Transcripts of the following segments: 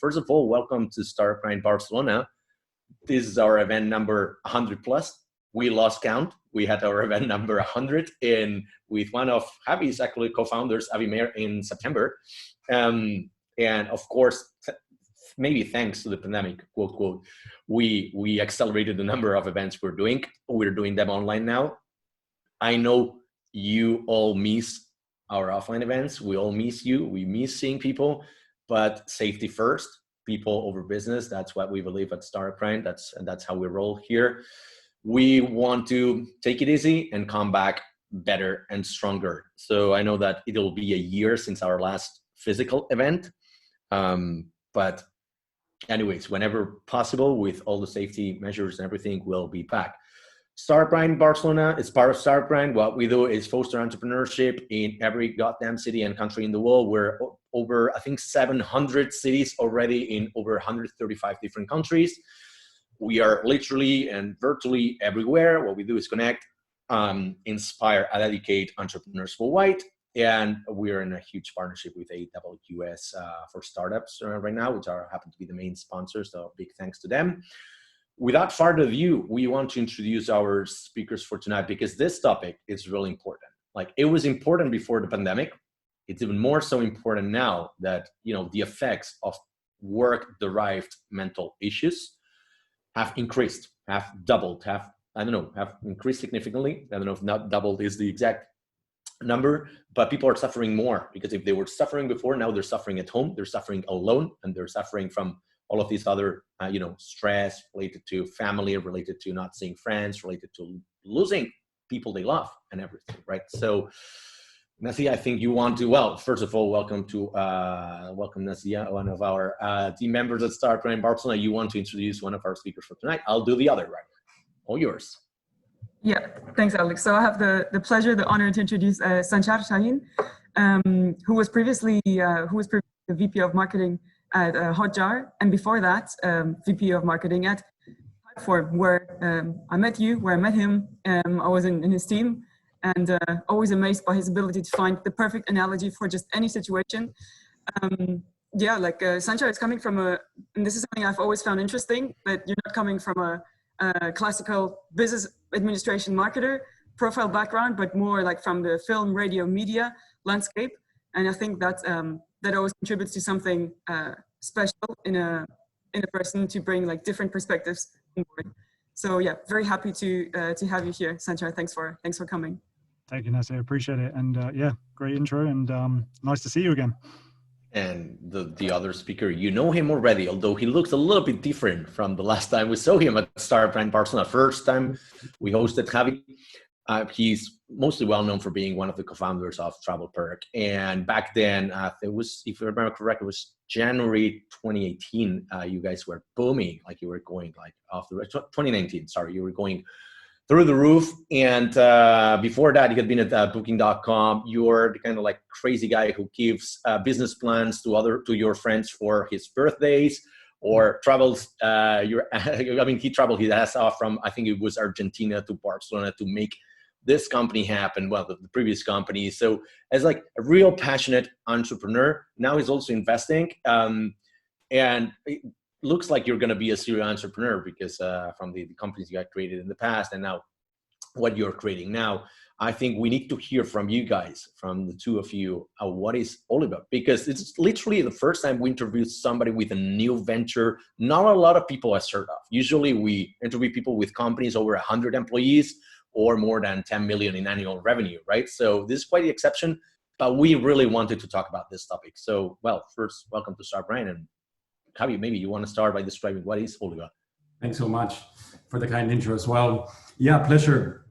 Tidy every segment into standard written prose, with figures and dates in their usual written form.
first of all, welcome to Startup Grind Barcelona. This is our event number 100 plus. We lost count. We had our event number 100 with one of Javi's actually co-founders, Javier, in September. And of course, maybe thanks to the pandemic, quote, quote, we accelerated the number of events we're doing. We're doing them online now. I know you all miss our offline events. We all miss you. We miss seeing people, but safety first, people over business. That's what we believe at Startup Grind. That's how we roll here. We want to take it easy and come back better and stronger. So I know that it'll be a year since our last physical event. But anyways, whenever possible, with all the safety measures and everything, we'll be back. Startup Grind Barcelona is part of Startup Grind. What we do is foster entrepreneurship in every goddamn city and country in the world. We're over, I think, 700 cities already in over 135 different countries. We are literally and virtually everywhere. What we do is connect, inspire, and educate entrepreneurs worldwide. And we're in a huge partnership with AWS for startups right now, which happen to be the main sponsors. So big thanks to them. Without further ado, we want to introduce our speakers for tonight because this topic is really important. Like, it was important before the pandemic. It's even more so important now that, the effects of work-derived mental issues have increased, have doubled, have increased significantly. I don't know if not doubled is the exact number, but people are suffering more because if they were suffering before, now they're suffering at home, they're suffering alone, and they're suffering from all of these other, stress related to family, related to not seeing friends, related to losing people they love and everything, right? So, Nasia, I think you want to, well, first of all, welcome Nasia, one of our team members at Startup Grind Barcelona. You want to introduce one of our speakers for tonight. I'll do the other, right? All yours. Yeah, thanks, Alex. So I have the pleasure, the honor to introduce Sançar Sahin, who was previously the VP of Marketing at Hotjar, and before that, VP of Marketing at Typeform, where I met you, where I met him. I was in his team, and always amazed by his ability to find the perfect analogy for just any situation. Sançar is coming from and this is something I've always found interesting, that you're not coming from a classical business administration marketer profile background, but more like from the film, radio, media landscape. And I think that that always contributes to something special in a person to bring like different perspectives on board. So yeah, very happy to have you here, Sançar. Thanks for coming. Thank you, Nessa. I appreciate it. And great intro, and nice to see you again. And the other speaker, you know him already, although he looks a little bit different from the last time we saw him at Startup Grind Barcelona. First time we hosted Javi. He's mostly well known for being one of the co-founders of Travel Perk. And back then, it was, if I remember correctly, it was January 2018. You guys were booming, like you were going like off the 2019. Sorry, you were going through the roof. And before that, you had been at Booking.com. You're the kind of like crazy guy who gives business plans to your friends for his birthdays, or travels. He traveled his ass off from, I think it was Argentina to Barcelona to make this company happen. Well, the previous company. So as like a real passionate entrepreneur, now he's also investing. And it looks like you're going to be a serial entrepreneur because from the companies you had created in the past and now what you're creating now. I think we need to hear from you guys, from the two of you, what is Oliva? Because it's literally the first time we interviewed somebody with a new venture. Not a lot of people have heard of. Usually we interview people with companies over 100 employees or more than 10 million in annual revenue, right? So this is quite the exception, but we really wanted to talk about this topic. So, well, first, welcome to Startup Grind. And Javi, maybe you want to start by describing what is Oliva? Thanks so much for the kind intro as well. Yeah, pleasure.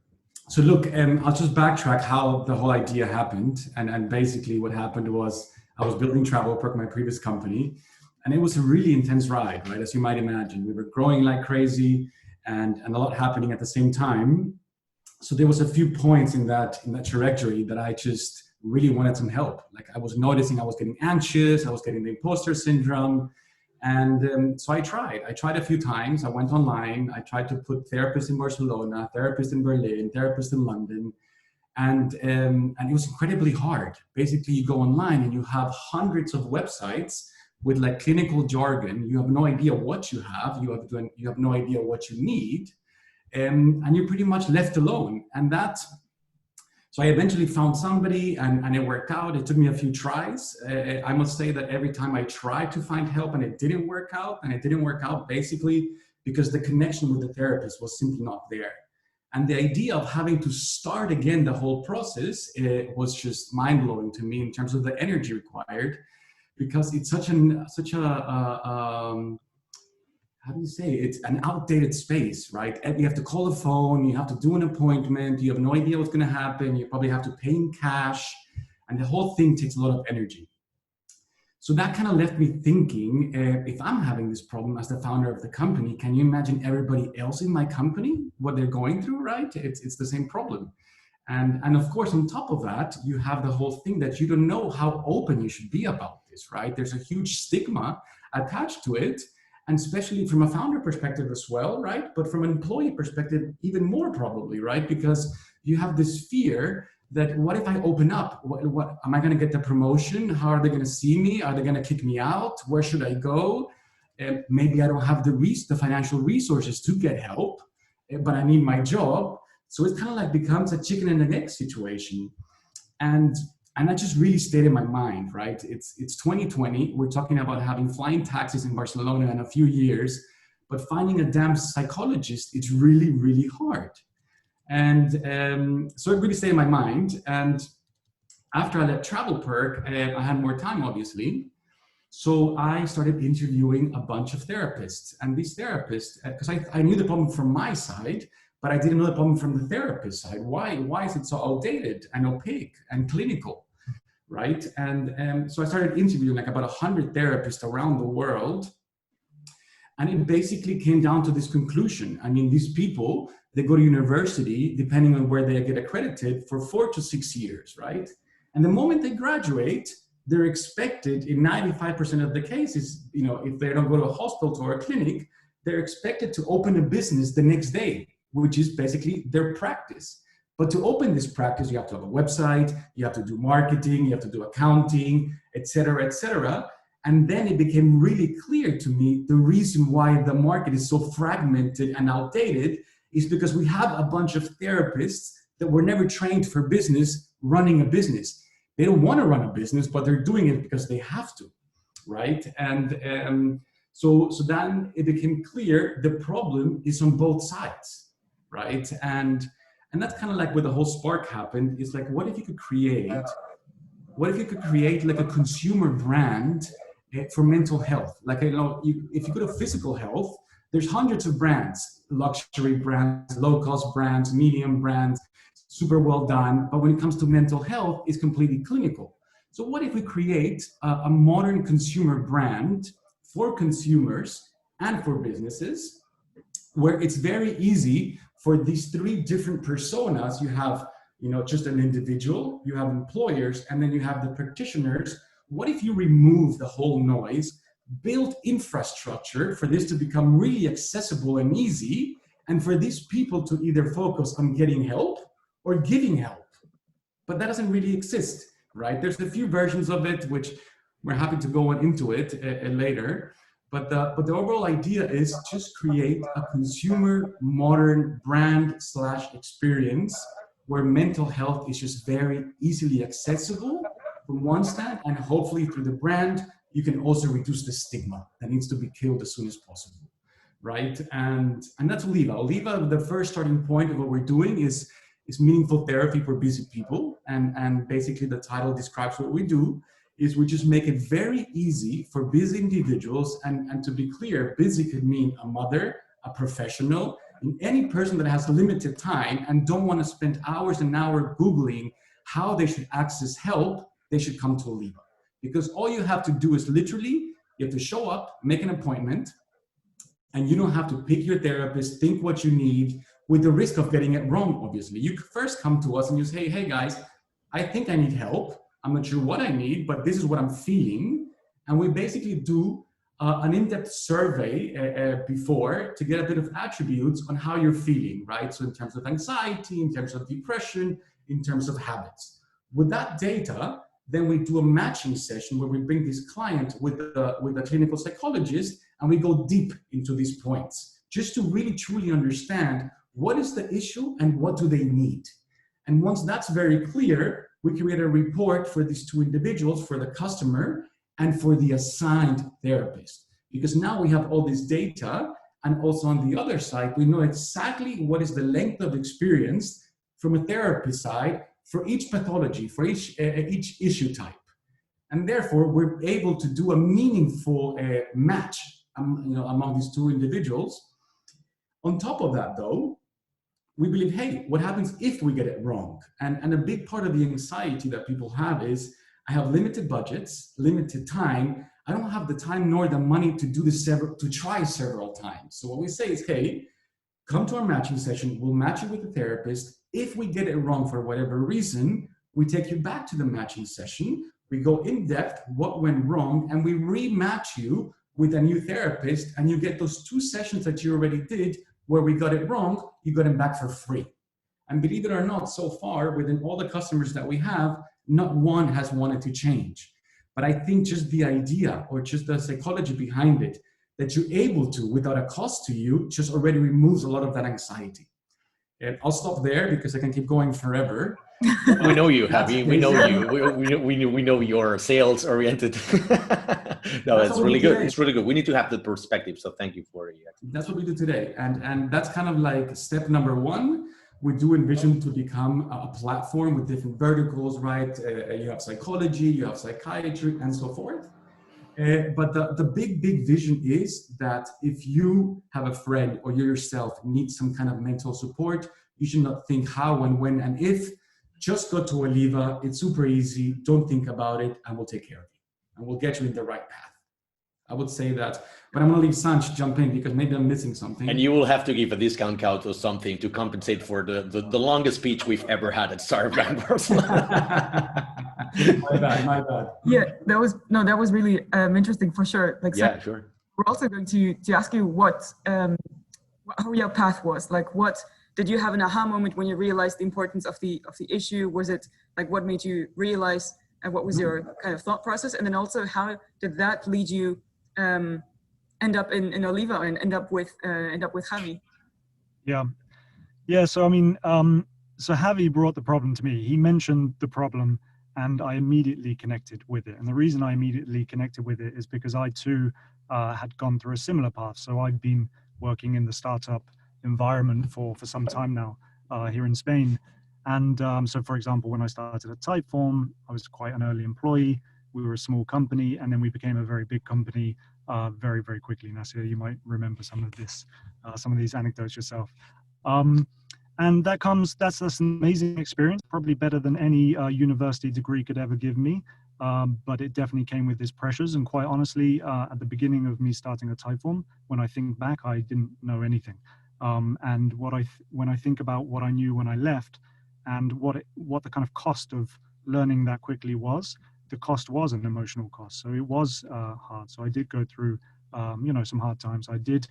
So look, I'll just backtrack how the whole idea happened. And basically what happened was I was building Travel Perk, my previous company, and it was a really intense ride, right? As you might imagine, we were growing like crazy and a lot happening at the same time. So there was a few points in that trajectory that I just really wanted some help. Like I was noticing I was getting anxious, I was getting the imposter syndrome. And so I tried a few times. I went online. I tried to put therapists in Barcelona, therapists in Berlin, therapists in London. And it was incredibly hard. Basically, you go online and you have hundreds of websites with like clinical jargon. You have no idea what you have. You have no idea what you need. And you're pretty much left alone. So I eventually found somebody and it worked out. It took me a few tries. I must say that every time I tried to find help and it didn't work out, basically because the connection with the therapist was simply not there. And the idea of having to start again the whole process, it was just mind-blowing to me in terms of the energy required, because it's such how do you say, it's an outdated space, right? And you have to call the phone, you have to do an appointment, you have no idea what's going to happen, you probably have to pay in cash, and the whole thing takes a lot of energy. So that kind of left me thinking, if I'm having this problem as the founder of the company, can you imagine everybody else in my company, what they're going through, right? It's the same problem. And of course, on top of that, you have the whole thing that you don't know how open you should be about this, right? There's a huge stigma attached to it. And especially from a founder perspective as well, right? But from an employee perspective, even more probably, right? Because you have this fear that what if I open up? What am I going to get the promotion? How are they going to see me? Are they going to kick me out? Where should I go? Maybe I don't have the financial resources to get help, but I need my job. So it kind of like becomes a chicken and an egg situation. And that just really stayed in my mind, right? It's 2020. We're talking about having flying taxis in Barcelona in a few years, but finding a damn psychologist, it's really, really hard. And so it really stayed in my mind. And after I left Travel Perk, I had more time, obviously. So I started interviewing a bunch of therapists. And these therapists, because I knew the problem from my side, but I didn't know the problem from the therapist side. Why is it so outdated and opaque and clinical, right? And so I started interviewing like about 100 therapists around the world. And it basically came down to this conclusion. I mean, these people, they go to university, depending on where they get accredited, for 4 to 6 years, right? And the moment they graduate, they're expected, in 95% of the cases, you know, if they don't go to a hospital or a clinic, they're expected to open a business the next day, which is basically their practice. But to open this practice, you have to have a website, you have to do marketing, you have to do accounting, et cetera, et cetera. And then it became really clear to me the reason why the market is so fragmented and outdated is because we have a bunch of therapists that were never trained for business running a business. They don't want to run a business, but they're doing it because they have to, right? And so then it became clear the problem is on both sides, right? And that's kind of like where the whole spark happened. It's like, what if you could create like a consumer brand for mental health? Like, you know, if you go to physical health, there's hundreds of brands, luxury brands, low-cost brands, medium brands, super well done. But when it comes to mental health, it's completely clinical. So what if we create a modern consumer brand for consumers and for businesses, where it's very easy for these 3 different personas? You have, you know, just an individual, you have employers, and then you have the practitioners. What if you remove the whole noise, build infrastructure for this to become really accessible and easy, and for these people to either focus on getting help or giving help? But that doesn't really exist, right? There's a few versions of it, which we're happy to go into it later. But the overall idea is just create a consumer modern brand / experience where mental health is just very easily accessible from one stand, and hopefully through the brand, you can also reduce the stigma that needs to be killed as soon as possible, right? And that's Oliva. Oliva, the first starting point of what we're doing is meaningful therapy for busy people. And basically the title describes what we do. Is we just make it very easy for busy individuals, and to be clear, busy could mean a mother, a professional, any person that has limited time and don't want to spend hours and hours Googling how they should access help. They should come to Oliva, because all you have to do is literally, you have to show up, make an appointment, and you don't have to pick your therapist, think what you need, with the risk of getting it wrong, obviously. You first come to us and you say, hey guys, I think I need help. I'm not sure what I need, but this is what I'm feeling. And we basically do an in-depth survey before to get a bit of attributes on how you're feeling, right? So in terms of anxiety, in terms of depression, in terms of habits. With that data, then we do a matching session where we bring this client with the clinical psychologist, and we go deep into these points, just to really truly understand what is the issue and what do they need. And once that's very clear, we create a report for these two individuals, for the customer and for the assigned therapist. Because now we have all this data, and also on the other side, we know exactly what is the length of experience from a therapist side for each pathology, for each issue type. And therefore, we're able to do a meaningful match among these two individuals. On top of that, though, we believe, hey, what happens if we get it wrong? And a big part of the anxiety that people have is, I have limited budgets, limited time. I don't have the time nor the money to do this to try several times. So what we say is, hey, come to our matching session. We'll match you with the therapist. If we get it wrong for whatever reason, we take you back to the matching session. We go in depth, what went wrong, and we rematch you with a new therapist, and you get those 2 sessions that you already did where we got it wrong, you got them back for free. And believe it or not, so far, within all the customers that we have, not one has wanted to change. But I think just the idea, or just the psychology behind it, that you're able to, without a cost to you, just already removes a lot of that anxiety. And I'll stop there because I can keep going forever. We know you, Javi. We know you. We know you're sales oriented. No, it's really good. It's really good. We need to have the perspective. So thank you for it. That's what we do today. And that's kind of like step number 1. We do envision to become a platform with different verticals, right? You have psychology, you have psychiatry, and so forth. But the big vision is that if you have a friend or you yourself need some kind of mental support, you should not think how and when and if. Just go to Oliva. It's super easy. Don't think about it, and we'll take care of you. And we'll get you in the right path. I would say that. But I'm going to leave Sanç jump in because maybe I'm missing something. And you will have to give a discount code or something to compensate for the longest speech we've ever had at Starbrand Barcelona. My bad. Yeah, that was really interesting for sure. Like, yeah, sure. We're also going to ask you how your path was. Like, what did you have an aha moment when you realized the importance of the issue? Was it like what made you realize, and what was your kind of thought process? And then also, how did that lead you end up in Oliva and end up with Javi? Yeah. So I mean, so Javi brought the problem to me. He mentioned the problem, and I immediately connected with it. And the reason I immediately connected with it is because I too had gone through a similar path. So I've been working in the startup environment for some time now here in Spain. And so, for example, when I started at Typeform, I was quite an early employee. We were a small company, and then we became a very big company very, very quickly. Nasir, you might remember some of these anecdotes yourself. And that's an amazing experience, probably better than any university degree could ever give me. But it definitely came with its pressures. And quite honestly, at the beginning of me starting at Typeform, when I think back, I didn't know anything. And when I think about what I knew when I left, and what the kind of cost of learning that quickly was, the cost was an emotional cost. So it was hard. So I did go through, some hard times. I did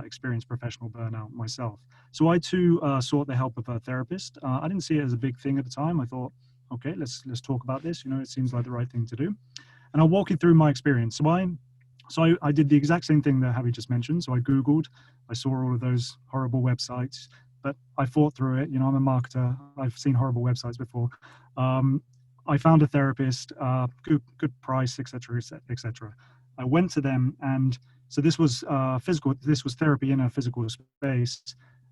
experience professional burnout myself. So I too sought the help of a therapist. I didn't see it as a big thing at the time. I thought, okay, let's talk about this. It seems like the right thing to do. And I'll walk you through my experience. So I did the exact same thing that Javi just mentioned. So I Googled, I saw all of those horrible websites, but I fought through it. I'm a marketer. I've seen horrible websites before. I found a therapist, good price, etc., etc. I went to them, and so this was therapy in a physical space.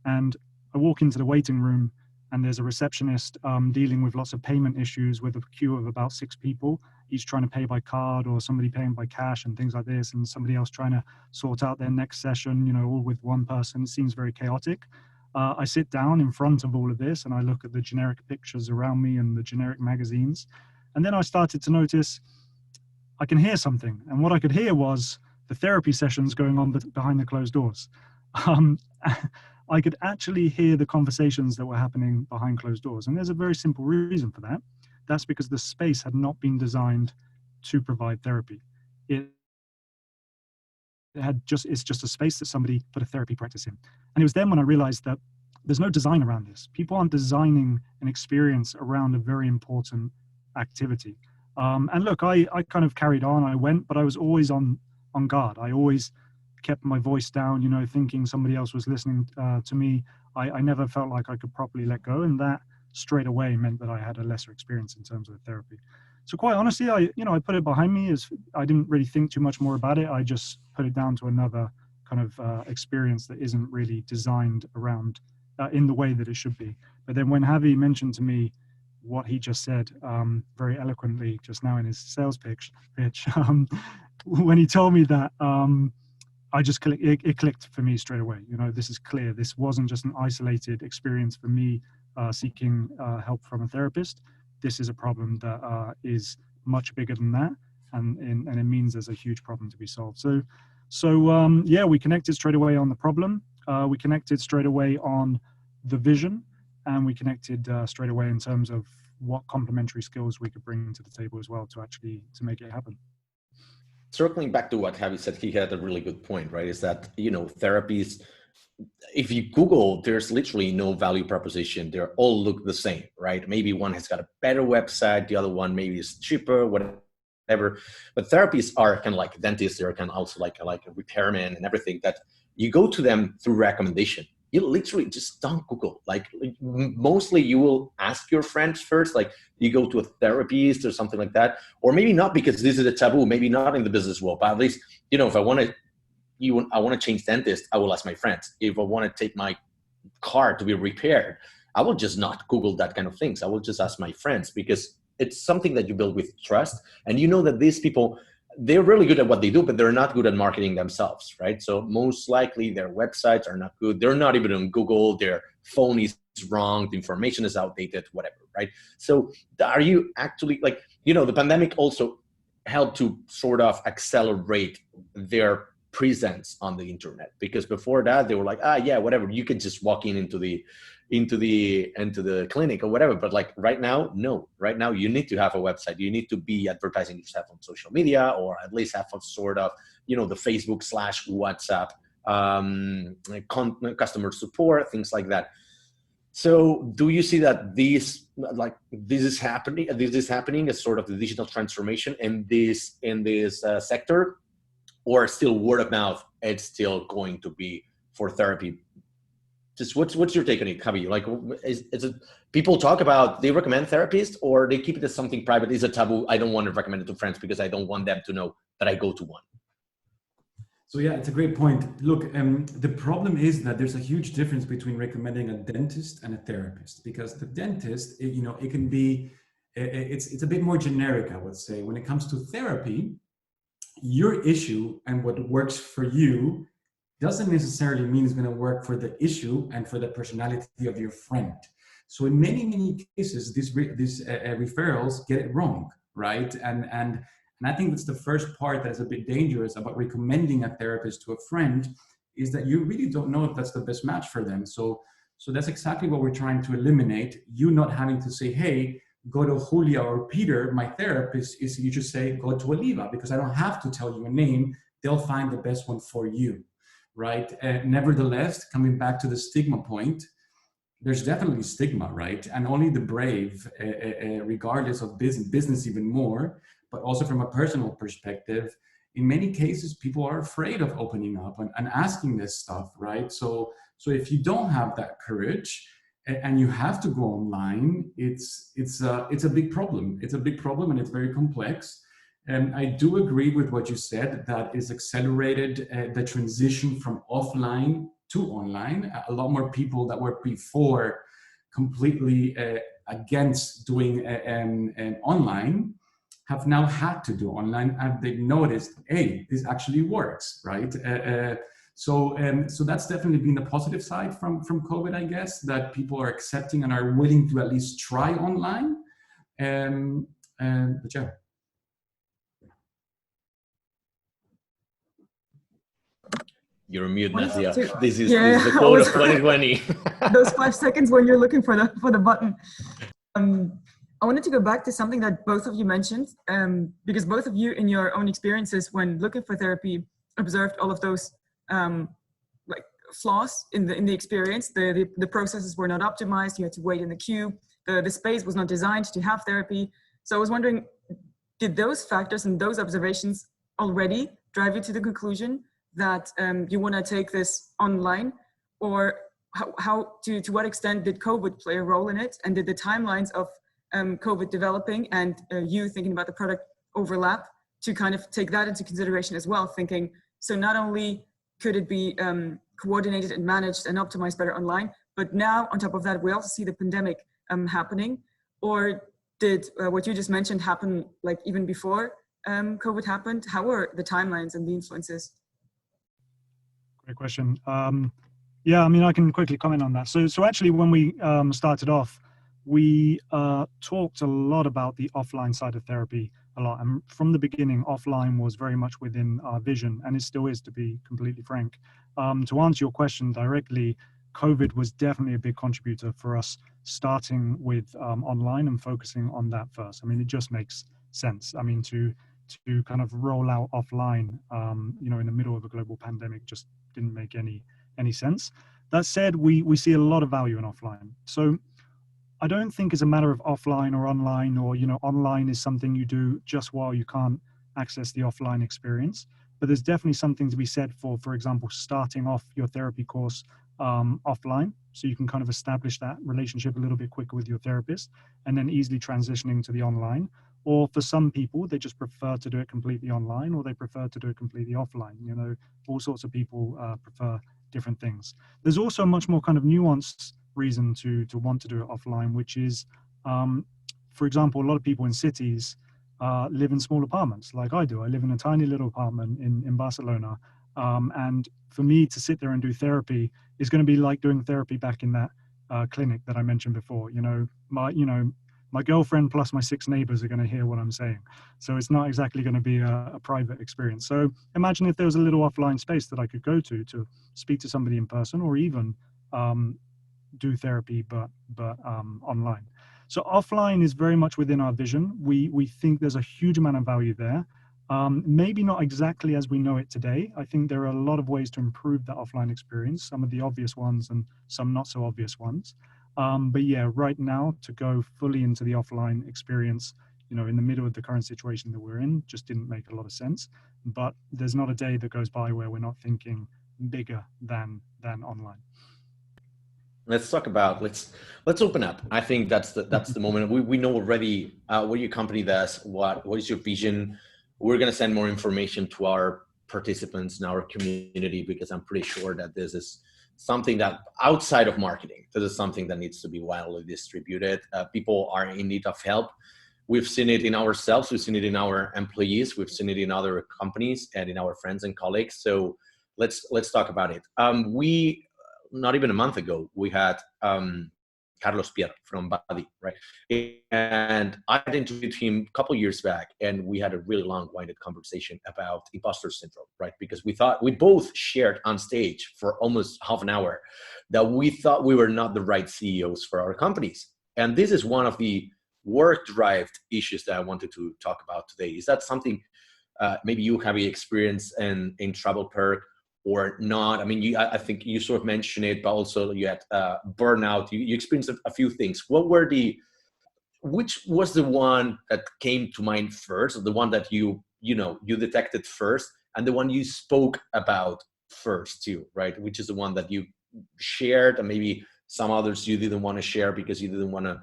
And I walk into the waiting room, and there's a receptionist dealing with lots of payment issues with a queue of about 6 people, each trying to pay by card or somebody paying by cash and things like this, and somebody else trying to sort out their next session, all with one person. It seems very chaotic. I sit down in front of all of this, and I look at the generic pictures around me and the generic magazines. And then I started to notice I can hear something. And what I could hear was the therapy sessions going on behind the closed doors. I could actually hear the conversations that were happening behind closed doors. And there's a very simple reason for that. That's because the space had not been designed to provide therapy. It's just a space that somebody put a therapy practice in. And it was then when I realized that there's no design around this. People aren't designing an experience around a very important activity. And look, I kind of carried on. I went, but I was always on guard. I always kept my voice down, you know, thinking somebody else was listening to me. I never felt like I could properly let go, and that straight away meant that I had a lesser experience in terms of therapy. So quite honestly, I put it behind me. As I didn't really think too much more about it. I just put it down to another kind of experience that isn't really designed around in the way that it should be. But then when Javi mentioned to me what he just said very eloquently just now in his sales pitch, when he told me that, I just it clicked for me straight away. You know, this is clear. This wasn't just an isolated experience for me seeking help from a therapist. This is a problem that is much bigger than that, and it means there's a huge problem to be solved. So yeah, we connected straight away on the problem. We connected straight away on the vision, and we connected straight away in terms of what complementary skills we could bring to the table as well to make it happen. Circling back to what Javi said, he had a really good point, right? Is that, you know, therapies, if you Google, there's literally no value proposition. They all look the same, right? Maybe one has got a better website, the other one maybe is cheaper, whatever. But therapies are kind of like dentists. They're kind of also like a repairman and everything, that you go to them through recommendation. You literally just don't Google. Like, mostly you will ask your friends first, like you go to a therapist or something like that, or maybe not, because this is a taboo, maybe not in the business world, but at least, you know, if I want to change dentist, I will ask my friends. If I want to take my car to be repaired, I will just not Google that kind of things. I will just ask my friends, because it's something that you build with trust. And you know that these people, they're really good at what they do, but they're not good at marketing themselves, right? So most likely their websites are not good. They're not even on Google. Their phone is wrong. The information is outdated, whatever, right? So are you actually, like, you know, the pandemic also helped to sort of accelerate their presence on the internet, because before that they were like, yeah, whatever, you could just walk into the clinic or whatever. But like right now, no, right now you need to have a website. You need to be advertising yourself on social media, or at least have a sort of, you know, the Facebook / WhatsApp, customer support, things like that. So do you see that this is happening as sort of the digital transformation in this sector, or still word of mouth, it's still going to be for therapy? Just what's your take on it, Javi? Like, is it, people talk about, they recommend therapists, or they keep it as something private? Is a taboo? I don't want to recommend it to friends because I don't want them to know that I go to one. So yeah, it's a great point. Look, the problem is that there's a huge difference between recommending a dentist and a therapist, because the dentist, it can be, it's a bit more generic, I would say. When it comes to therapy, your issue and what works for you doesn't necessarily mean it's going to work for the issue and for the personality of your friend. So in many cases, these referrals get it wrong, right? And I think that's the first part that is a bit dangerous about recommending a therapist to a friend, is that you really don't know if that's the best match for them. So that's exactly what we're trying to eliminate. You not having to say, hey, go to Julia or Peter, my therapist, is you just say, go to Oliva, because I don't have to tell you a name. They'll find the best one for you, right? Nevertheless, coming back to the stigma point, there's definitely stigma, right? And only the brave, regardless of business even more, but also from a personal perspective, in many cases, people are afraid of opening up and asking this stuff, right? So if you don't have that courage, and you have to go online, it's a big problem. It's a big problem, and it's very complex. And I do agree with what you said, that is accelerated the transition from offline to online. A lot more people that were before completely against doing online have now had to do online, and they've noticed, hey, this actually works, right? So that's definitely been the positive side from COVID, I guess, that people are accepting and are willing to at least try online. But yeah. You're mute, Nadia. This is the quote of 2020. Those 5 seconds when you're looking for the button. I wanted to go back to something that both of you mentioned, because both of you, in your own experiences when looking for therapy, observed all of those like flaws in the experience. The processes were not optimized. You had to wait in the queue. The space was not designed to have therapy. So I was wondering, did those factors and those observations already drive you to the conclusion that you want to take this online? Or to what extent did COVID play a role in it? And did the timelines of COVID developing and you thinking about the product overlap to kind of take that into consideration as well, thinking, so not only could it be coordinated and managed and optimized better online, but now on top of that, we also see the pandemic happening? Or did what you just mentioned happen like even before COVID happened? How were the timelines and the influences? Great question. Yeah, I mean, I can quickly comment on that. So actually, when we started off, we talked a lot about the offline side of therapy a lot. And from the beginning, offline was very much within our vision, and it still is, to be completely frank. To answer your question directly, COVID was definitely a big contributor for us, starting with online and focusing on that first. I mean, it just makes sense. I mean, to kind of roll out offline, in the middle of a global pandemic just didn't make any sense. That said, we see a lot of value in offline. So I don't think it's a matter of offline or online, or, online is something you do just while you can't access the offline experience. But there's definitely something to be said for example, starting off your therapy course offline, so you can kind of establish that relationship a little bit quicker with your therapist, and then easily transitioning to the online. Or for some people, they just prefer to do it completely online, or they prefer to do it completely offline. All sorts of people prefer different things. There's also a much more kind of nuanced reason to want to do it offline, which is, for example, a lot of people in cities live in small apartments like I do. I live in a tiny little apartment in Barcelona. And for me to sit there and do therapy is going to be like doing therapy back in that clinic that I mentioned before. My girlfriend plus my 6 neighbors are going to hear what I'm saying. So it's not exactly going to be a private experience. So imagine if there was a little offline space that I could go to speak to somebody in person, or even do therapy, but online. So offline is very much within our vision. We think there's a huge amount of value there. Maybe not exactly as we know it today. I think there are a lot of ways to improve that offline experience, some of the obvious ones and some not so obvious ones. But yeah, right now, to go fully into the offline experience, in the middle of the current situation that we're in, just didn't make a lot of sense. But there's not a day that goes by where we're not thinking bigger than online. Let's talk about, let's open up. I think that's the moment. We know already what your company does, what is your vision. We're going to send more information to our participants in our community, because I'm pretty sure that this is something that outside of marketing, this is something that needs to be widely distributed. People are in need of help. We've seen it in ourselves. We've seen it in our employees. We've seen it in other companies and in our friends and colleagues. So let's talk about it. We, not even a month ago, we had Carlos Pierre from Badi, right? And I had interviewed him a couple of years back, and we had a really long-winded conversation about imposter syndrome, right? Because we both shared on stage for almost half an hour that we thought we were not the right CEOs for our companies. And this is one of the work-derived issues that I wanted to talk about today. Is that something maybe you have experience in TravelPerk or not? I mean, I think you sort of mentioned it, but also you had burnout. You experienced a few things. Which was the one that came to mind first, the one that you detected first, and the one you spoke about first too, right? Which is the one that you shared, and maybe some others you didn't want to share because you didn't want to,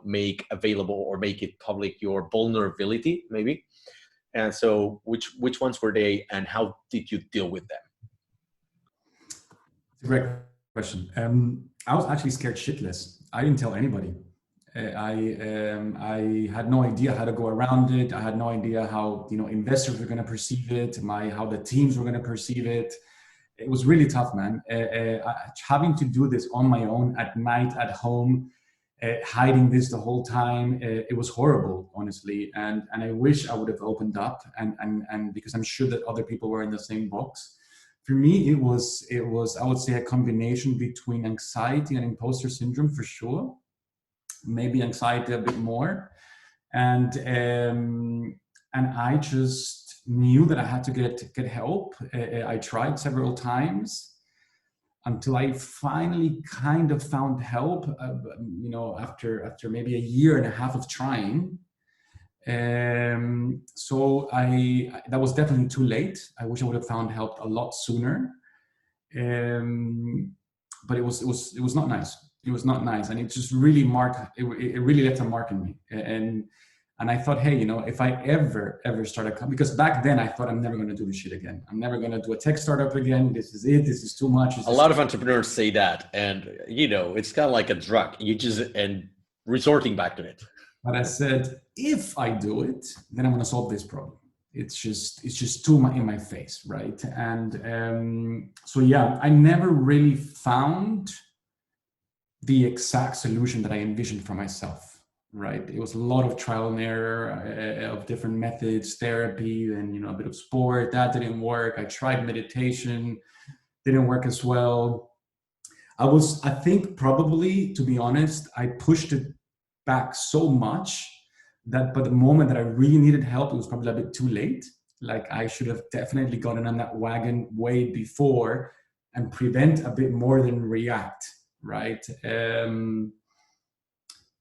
make available or make it public your vulnerability, maybe. And so which ones were they, and how did you deal with them? It's a great question. I was actually scared shitless. I didn't tell anybody. I had no idea how to go around it. I had no idea how investors were going to perceive it, how the teams were going to perceive it. It was really tough, man. Having to do this on my own at night at home, hiding this the whole time, it was horrible, honestly. And I wish I would have opened up, and because I'm sure that other people were in the same box. For me, it was I would say a combination between anxiety and imposter syndrome for sure. Maybe anxiety a bit more, and I just knew that I had to get help. I tried several times until I finally kind of found help. After maybe a year and a half of trying, So that was definitely too late. I wish I would have found help a lot sooner. But it was not nice. It was not nice, and it just really it really left a mark in me. And I thought, hey, if I ever start because back then I thought I'm never going to do this shit again. I'm never going to do a tech startup again. This is it. This is too much. A lot of entrepreneurs say that, and it's kind of like a drug. You just and resorting back to it. But I said, if I do it, then I'm going to solve this problem. It's just too much in my face, right? And so yeah, I never really found the exact solution that I envisioned for myself, right? It was a lot of trial and error of different methods, therapy, and a bit of sport. That didn't work. I tried meditation, didn't work as well. I think probably, to be honest, I pushed it back so much that by the moment that I really needed help, it was probably a bit too late. Like I should have definitely gotten on that wagon way before and prevent a bit more than react, right?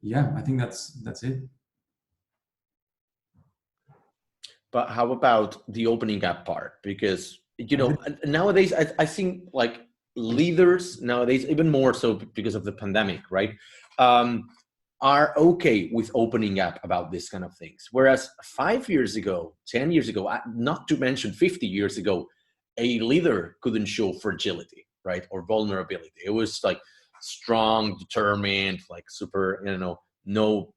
Yeah, I think that's it. But how about the opening up part? Because nowadays I think like leaders nowadays, even more so because of the pandemic, right? Are okay with opening up about this kind of things. Whereas 5 years ago, 10 years ago, not to mention 50 years ago, a leader couldn't show fragility, right? Or vulnerability. It was like strong, determined, like super, no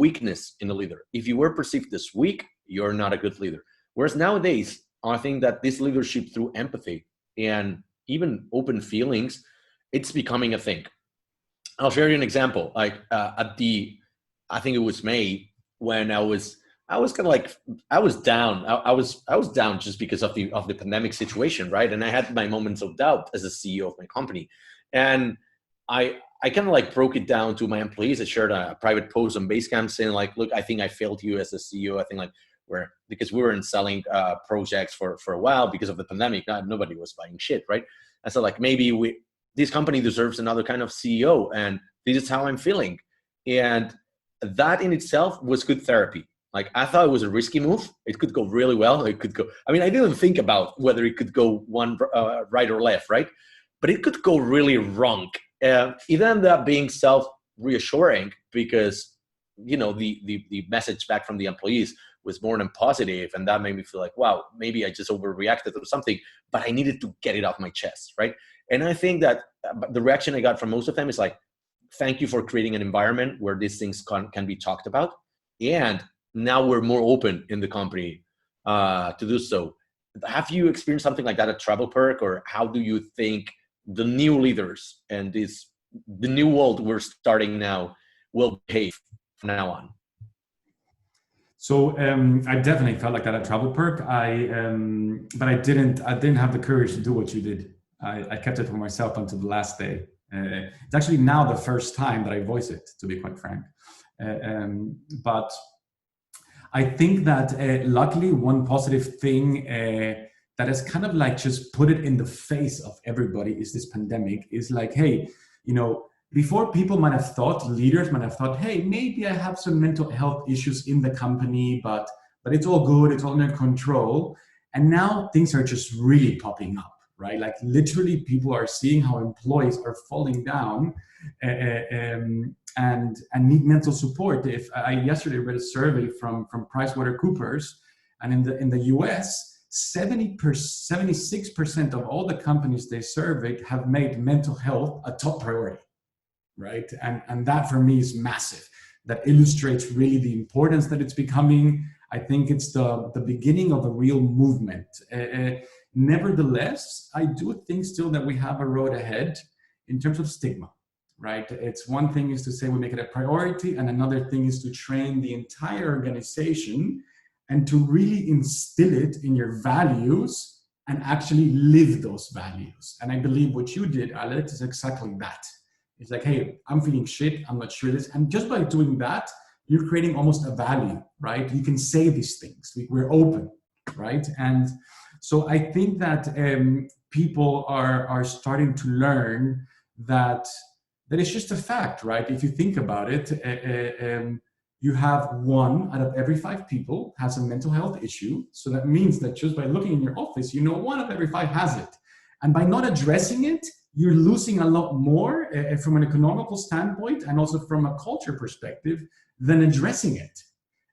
weakness in a leader. If you were perceived as weak, you're not a good leader. Whereas nowadays, I think that this leadership through empathy and even open feelings, it's becoming a thing. I'll share you an example. Like I think it was May when I was kind of like, I was down. I was down just because of the pandemic situation, right? And I had my moments of doubt as a CEO of my company, and I kind of like broke it down to my employees. I shared a private post on Basecamp saying like, look, I think I failed you as a CEO. I think like because we weren't selling projects for a while because of the pandemic. Nobody was buying shit, right? I said like maybe this company deserves another kind of CEO, and this is how I'm feeling. And that in itself was good therapy. Like I thought it was a risky move. It could go really well. It could go, I didn't think about whether it could go one right or left, right? But it could go really wrong. It ended up being self-reassuring because, the message back from the employees was more than positive, and that made me feel like, wow, maybe I just overreacted or something, but I needed to get it off my chest, right? And I think that the reaction I got from most of them is like, thank you for creating an environment where these things can be talked about. And now we're more open in the company to do so. Have you experienced something like that at TravelPerk, or how do you think the new leaders and the new world we're starting now will behave from now on? So I definitely felt like that at TravelPerk. But I didn't have the courage to do what you did. I kept it for myself until the last day. It's actually now the first time that I voice it, to be quite frank. But I think that luckily one positive thing that has kind of like just put it in the face of everybody is this pandemic. Is like, hey, before people might have thought, leaders might have thought, hey, maybe I have some mental health issues in the company, but it's all good, it's all under control. And now things are just really popping up, right? Like literally people are seeing how employees are falling down and need mental support. If I yesterday read a survey from PricewaterhouseCoopers, and in the US, 76% of all the companies they surveyed have made mental health a top priority, right? And that for me is massive. That illustrates really the importance that it's becoming. I think it's the beginning of a real movement. Nevertheless, I do think still that we have a road ahead in terms of stigma, right? It's one thing is to say we make it a priority, and another thing is to train the entire organization and to really instill it in your values and actually live those values. And I believe what you did, Alex, is exactly that. It's like, hey, I'm feeling shit, I'm not sure this. And just by doing that, you're creating almost a value, right? You can say these things, we're open, right? And so I think that people are starting to learn that it's just a fact, right? If you think about it, you have 1 out of every 5 people has a mental health issue. So that means that just by looking in your office, you know 1 out of every 5 has it. And by not addressing it, you're losing a lot more from an economical standpoint and also from a culture perspective than addressing it.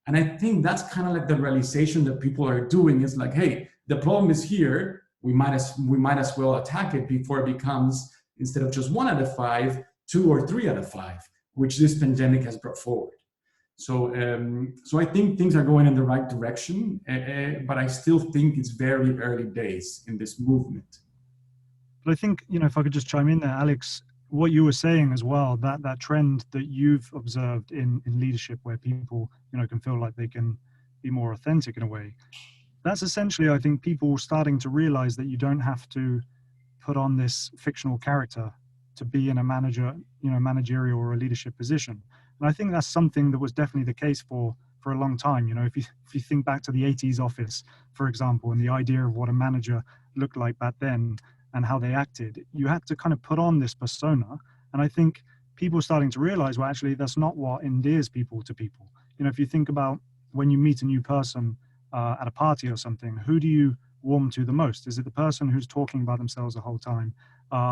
And I think that's kind of like the realization that people are doing is like, hey, the problem is here. We might as well attack it before it becomes, instead of just 1 out of 5, 2 or 3 out of 5, which this pandemic has brought forward. So I think things are going in the right direction, but I still think it's very early days in this movement. But I think, if I could just chime in there, Alex, what you were saying as well, that trend that you've observed in leadership where people, can feel like they can be more authentic in a way. That's essentially, I think, people starting to realize that you don't have to put on this fictional character to be in a managerial or a leadership position. And I think that's something that was definitely the case for a long time. If you think back to the 80s office, for example, and the idea of what a manager looked like back then and how they acted, you had to kind of put on this persona. And I think people are starting to realize, well, actually, that's not what endears people to people. If you think about when you meet a new person at a party or something, who do you warm to the most? Is it the person who's talking about themselves the whole time,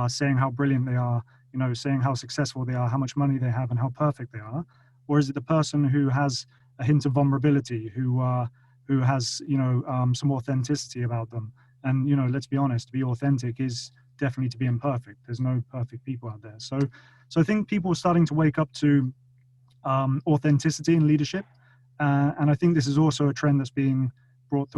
saying how brilliant they are, saying how successful they are, how much money they have and how perfect they are? Or is it the person who has a hint of vulnerability, who has, some authenticity about them? And, let's be honest, to be authentic is definitely to be imperfect. There's no perfect people out there. So I think people are starting to wake up to authenticity in leadership. And I think this is also a trend that's being brought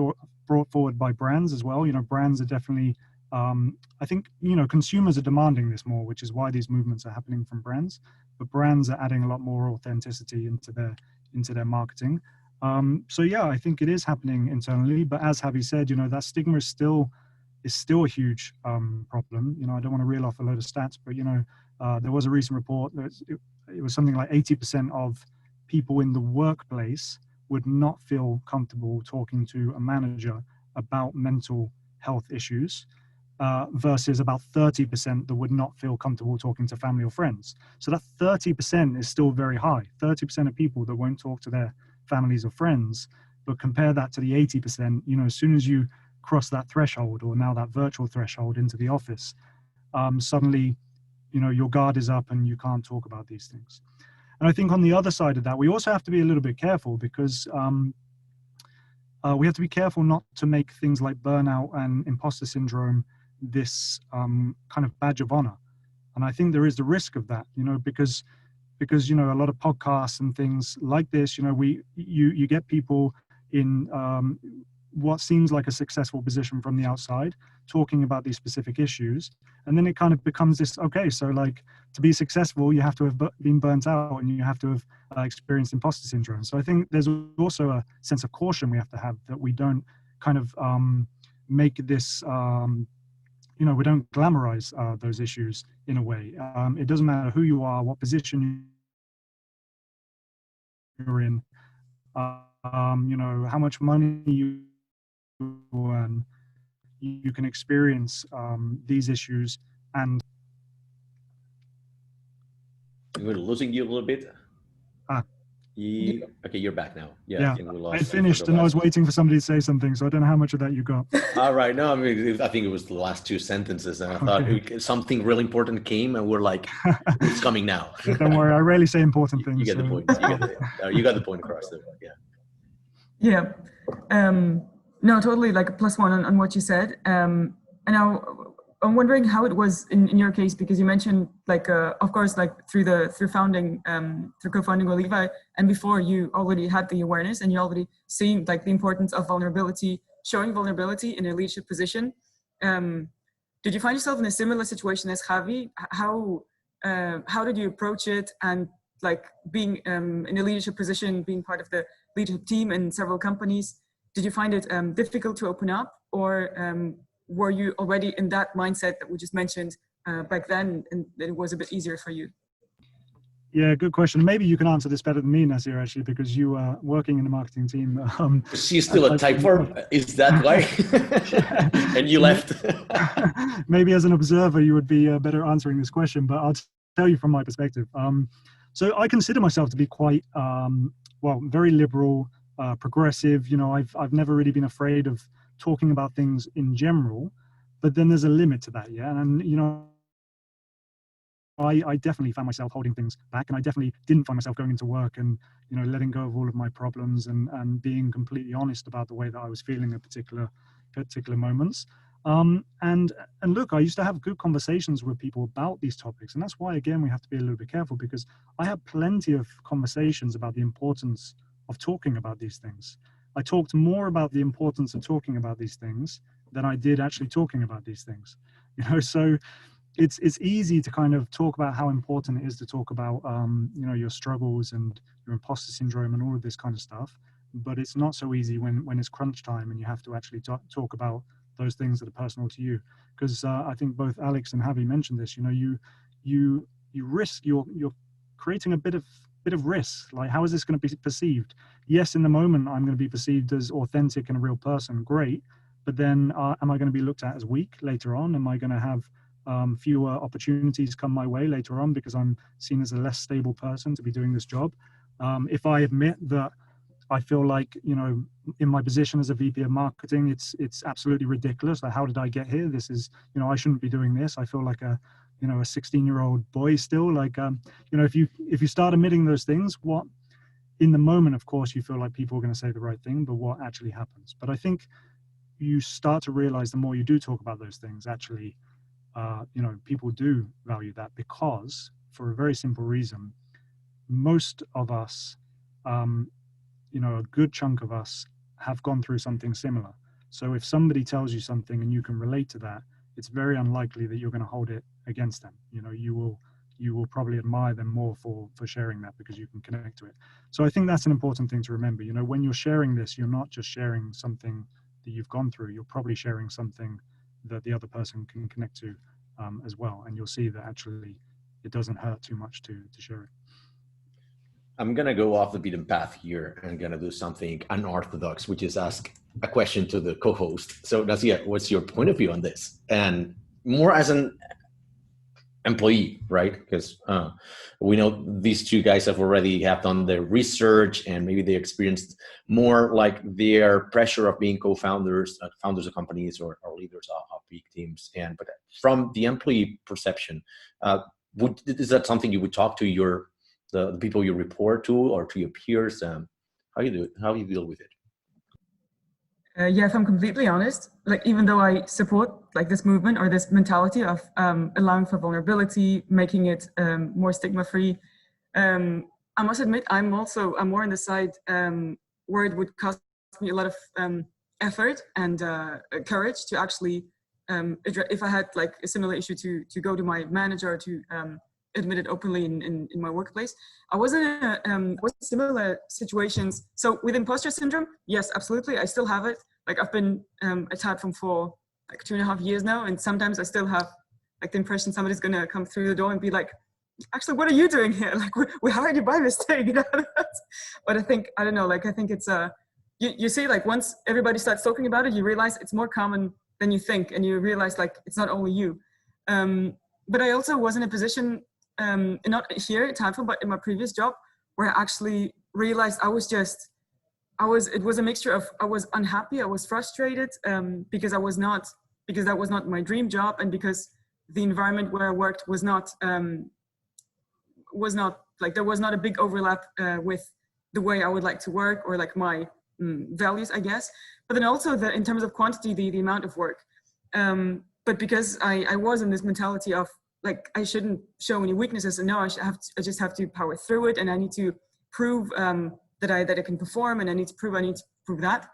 forward by brands as well. Brands are definitely, I think, consumers are demanding this more, which is why these movements are happening from brands. But brands are adding a lot more authenticity into their marketing. So yeah, I think it is happening internally. But as Javi said, that stigma is still a huge problem. I don't want to reel off a load of stats, but there was a recent report that it was something like 80% of people in the workplace would not feel comfortable talking to a manager about mental health issues, versus about 30% that would not feel comfortable talking to family or friends. So that 30% is still very high. 30% of people that won't talk to their families or friends, but compare that to the 80%, as soon as you cross that threshold, or now that virtual threshold into the office, suddenly, your guard is up and you can't talk about these things. And I think on the other side of that, we also have to be a little bit careful because we have to be careful not to make things like burnout and imposter syndrome this kind of badge of honor. And I think there is the risk of that, because a lot of podcasts and things like this, you get people in what seems like a successful position from the outside talking about these specific issues. And then it kind of becomes this, okay, so like to be successful, you have to have been burnt out and you have to have experienced imposter syndrome. So I think there's also a sense of caution we have to have, that we don't kind of make this, we don't glamorize those issues in a way. It doesn't matter who you are, what position you're in, how much money you earn, you can experience these issues. And we're losing you a little bit. Okay, you're back now. Yeah, I think we lost. I finished and I was waiting for somebody to say something, so I don't know how much of that you got. All right, no, I mean, I think it was the last 2 sentences, and I thought something really important came, and we're like, it's coming now. Don't worry, I rarely say important things. You get the point. You got the point across. Yeah. No, totally, like a plus one on what you said. And now I'm wondering how it was in your case, because you mentioned of course, through co-founding Oliva, and before you already had the awareness and you already seen the importance of showing vulnerability in a leadership position. Did you find yourself in a similar situation as Javi? How did you approach it? And being in a leadership position, being part of the leadership team in several companies, did you find it difficult to open up, or were you already in that mindset that we just mentioned back then, and it was a bit easier for you? Yeah, good question. Maybe you can answer this better than me, Nasir, actually, because you are working in the marketing team. She's still a Typeform. Is that why? And you left? Maybe as an observer, you would be better answering this question, but I'll tell you from my perspective. So I consider myself to be quite well, very liberal, progressive. You know, I've never really been afraid of talking about things in general, but then there's a limit to that, yeah. And you know, I definitely found myself holding things back, and I definitely didn't find myself going into work and, you know, letting go of all of my problems and being completely honest about the way that I was feeling at particular moments. And look, I used to have good conversations with people about these topics, and that's why, again, we have to be a little bit careful, because I had plenty of conversations about the importance of talking about these things. I talked more about the importance of talking about these things than I did actually talking about these things. You know, so it's easy to kind of talk about how important it is to talk about you know, your struggles and your imposter syndrome and all of this kind of stuff, but it's not so easy when it's crunch time and you have to actually talk about those things that are personal to you. Because I think both Alex and Javi mentioned this. You know, you risk, you're creating a bit of risk. Like, how is this going to be perceived? Yes, in the moment I'm going to be perceived as authentic and a real person, great, but then am I going to be looked at as weak later on? Am I going to have fewer opportunities come my way later on because I'm seen as a less stable person to be doing this job? If I admit that I feel like, you know, in my position as a VP of marketing, it's absolutely ridiculous. Like, how did I get here? This is, you know, I shouldn't be doing this. I feel like a 16-year-old boy still. Like, you know, if you start admitting those things, what in the moment, of course, you feel like people are going to say the right thing, but what actually happens? But I think you start to realize the more you do talk about those things, actually, you know, people do value that, because for a very simple reason, most of us, you know, a good chunk of us have gone through something similar. So if somebody tells you something and you can relate to that, it's very unlikely that you're going to hold it against them. You know, you will probably admire them more for sharing that, because you can connect to it. So I think that's an important thing to remember. You know, when you're sharing this, you're not just sharing something that you've gone through, you're probably sharing something that the other person can connect to as well. And you'll see that actually it doesn't hurt too much to share it. I'm going to go off the beaten path here and going to do something unorthodox, which is ask a question to the co-host. So Nasia, what's your point of view on this? And more as an employee, right? Because we know these two guys have done their research, and maybe they experienced more like their pressure of being co-founders, founders of companies or leaders of big teams. But from the employee perception, is that something you would talk to the people you report to or to your peers? How you deal with it? Yeah, if I'm completely honest, like, even though I support like this movement or this mentality of allowing for vulnerability, making it more stigma-free, I must admit I'm more on the side where it would cost me a lot of effort and courage to actually if I had like a similar issue to go to my manager to admit it openly in my workplace. I was in similar situations. So with imposter syndrome, yes, absolutely, I still have it. Like, I've been attacked for like 2.5 years now, and sometimes I still have like the impression somebody's gonna come through the door and be like, actually, what are you doing here? Like, we hired you by mistake. You know? But I think it's you see, like, once everybody starts talking about it, you realize it's more common than you think, and you realize like it's not only you. But I also was in a position, not here at Handful, but in my previous job, where I actually realized it was a mixture of, I was unhappy, I was frustrated, because that was not my dream job, and because the environment where I worked was not like, there was not a big overlap with the way I would like to work, or like my values, I guess. But then also in terms of quantity, the amount of work. But because I was in this mentality of like, I shouldn't show any weaknesses, and no, I just have to power through it, and I need to prove that I can perform, and I need to prove that.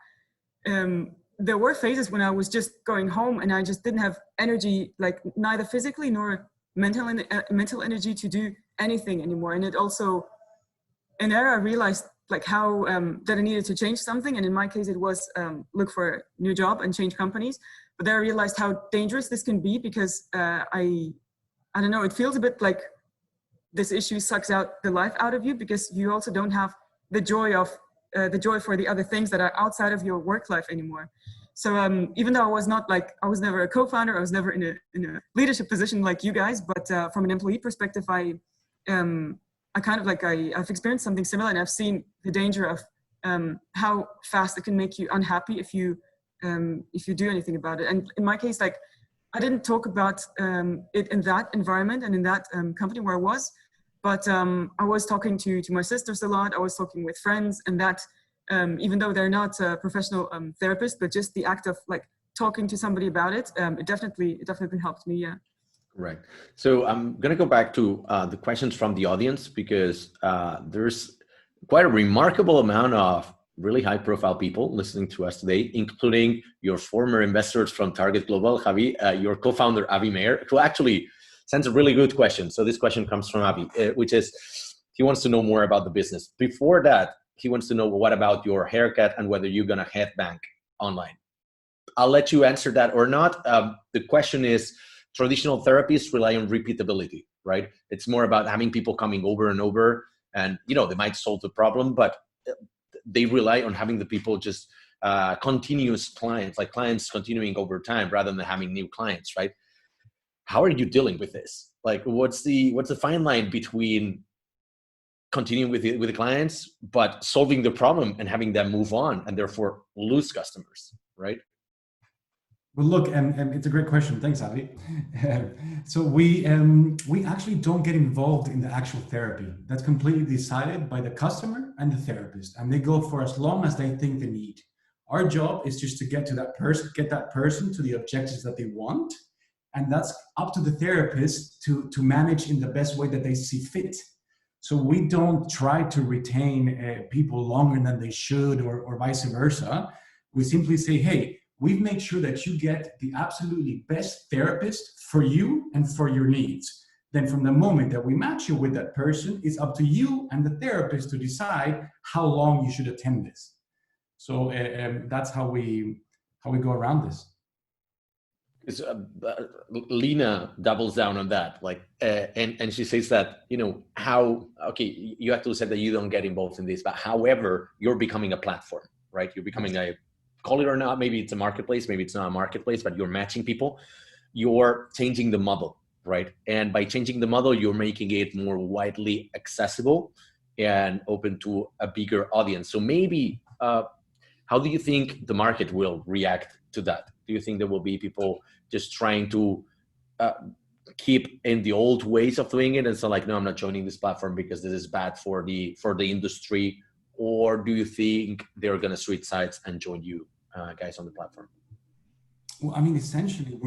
There were phases when I was just going home and I just didn't have energy, like neither physically nor mental energy to do anything anymore. And in there I realized like how that I needed to change something. And in my case, it was look for a new job and change companies. But then I realized how dangerous this can be, because I don't know, it feels a bit like this issue sucks out the life out of you, because you also don't have the joy for the other things that are outside of your work life anymore. So even though I was never a co-founder, I was never in a leadership position like you guys, but from an employee perspective, I've experienced something similar, and I've seen the danger of how fast it can make you unhappy if you do anything about it. And in my case, like, I didn't talk about it in that environment and in that company where I was, but I was talking to my sisters a lot. I was talking with friends, and that even though they're not professional therapists, but just the act of like talking to somebody about it, it definitely helped me. Yeah. Right. So I'm going to go back to the questions from the audience, because there's quite a remarkable amount of really high profile people listening to us today, including your former investors from Target Global, Javi, your co-founder, Avi Meyer, who actually sends a really good question. So this question comes from Avi, which is, he wants to know more about the business. Before that, he wants to know what about your haircut and whether you're going to headbang online. I'll let you answer that or not. The question is, traditional therapies rely on repeatability, right? It's more about having people coming over and over, and they might solve the problem, but they rely on having the people just continuous clients, like clients continuing over time rather than having new clients, right? How are you dealing with this? Like, what's the fine line between continuing with the clients, but solving the problem and having them move on and therefore lose customers, right? Well, look, it's a great question. Thanks, Avi. So we actually don't get involved in the actual therapy. That's completely decided by the customer and the therapist, and they go for as long as they think they need. Our job is just to get that person to the objectives that they want, and that's up to the therapist to manage in the best way that they see fit. So we don't try to retain people longer than they should, or vice versa. We simply say, hey, we've made sure that you get the absolutely best therapist for you and for your needs. Then from the moment that we match you with that person, it's up to you and the therapist to decide how long you should attend this. So that's how we go around this. Lena doubles down on that, like, and she says that, you actually said that you don't get involved in this, but however, you're becoming a platform, right? You're becoming call it or not, maybe it's a marketplace, maybe it's not a marketplace, but you're matching people. You're changing the model, right? And by changing the model, you're making it more widely accessible and open to a bigger audience. So maybe, how do you think the market will react to that? Do you think there will be people just trying to keep in the old ways of doing it and so like, no, I'm not joining this platform because this is bad for the industry? Or do you think they're going to switch sides and join you guys on the platform? Well, I mean, essentially,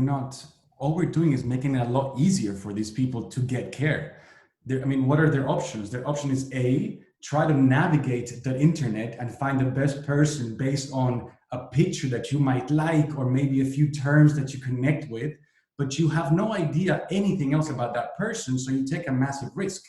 all we're doing is making it a lot easier for these people to get care. What are their options? Their option is A, try to navigate the internet and find the best person based on a picture that you might like, or maybe a few terms that you connect with, but you have no idea anything else about that person, so you take a massive risk.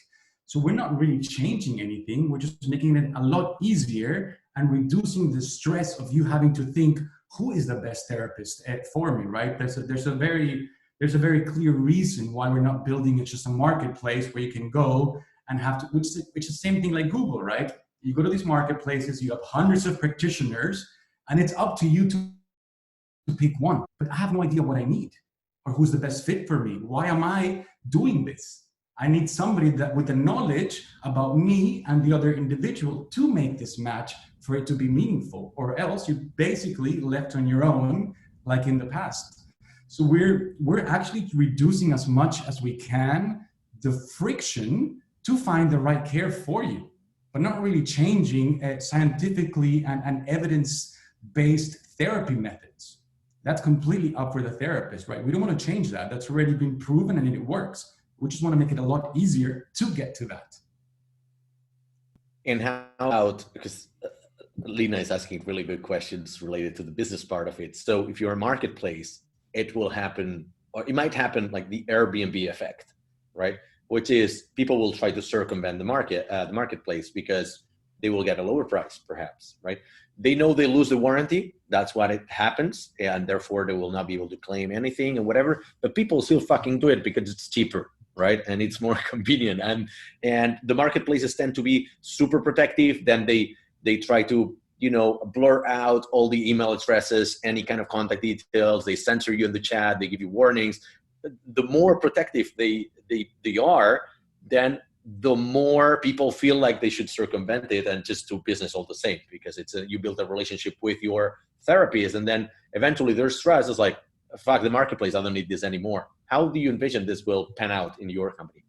So we're not really changing anything. We're just making it a lot easier and reducing the stress of you having to think, who is the best therapist for me, right? There's a very clear reason why we're not building it just a marketplace where you can go and have to, which is the same thing like Google, right? You go to these marketplaces, you have hundreds of practitioners, and it's up to you to pick one. But I have no idea what I need or who's the best fit for me. Why am I doing this? I need somebody that with the knowledge about me and the other individual to make this match for it to be meaningful, or else you're basically left on your own like in the past. So we're actually reducing as much as we can the friction to find the right care for you, but not really changing scientifically and evidence-based therapy methods. That's completely up for the therapist, right? We don't want to change that. That's already been proven and it works. We just want to make it a lot easier to get to that. And how about, because Lena is asking really good questions related to the business part of it. So if you're a marketplace, it will happen, or it might happen like the Airbnb effect, right? Which is people will try to circumvent the marketplace because they will get a lower price, perhaps, right? They know they lose the warranty. That's what it happens. And therefore they will not be able to claim anything and whatever, but people still fucking do it because it's cheaper, right? And it's more convenient. And the marketplaces tend to be super protective. Then they try to, blur out all the email addresses, any kind of contact details. They censor you in the chat. They give you warnings. The more protective they are, then the more people feel like they should circumvent it and just do business all the same, because you build a relationship with your therapist, and then eventually their stress is like, fuck the marketplace, I don't need this anymore. How do you envision this will pan out in your company?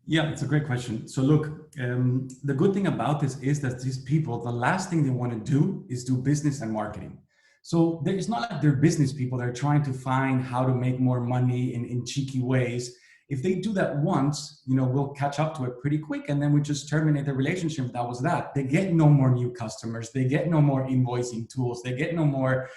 Yeah, it's a great question. So look, the good thing about this is that these people, the last thing they want to do is do business and marketing. So it's not like they're business people. They're trying to find how to make more money in cheeky ways. If they do that once, we'll catch up to it pretty quick, and then we just terminate the relationship. That was that. They get no more new customers. They get no more invoicing tools. They get no more,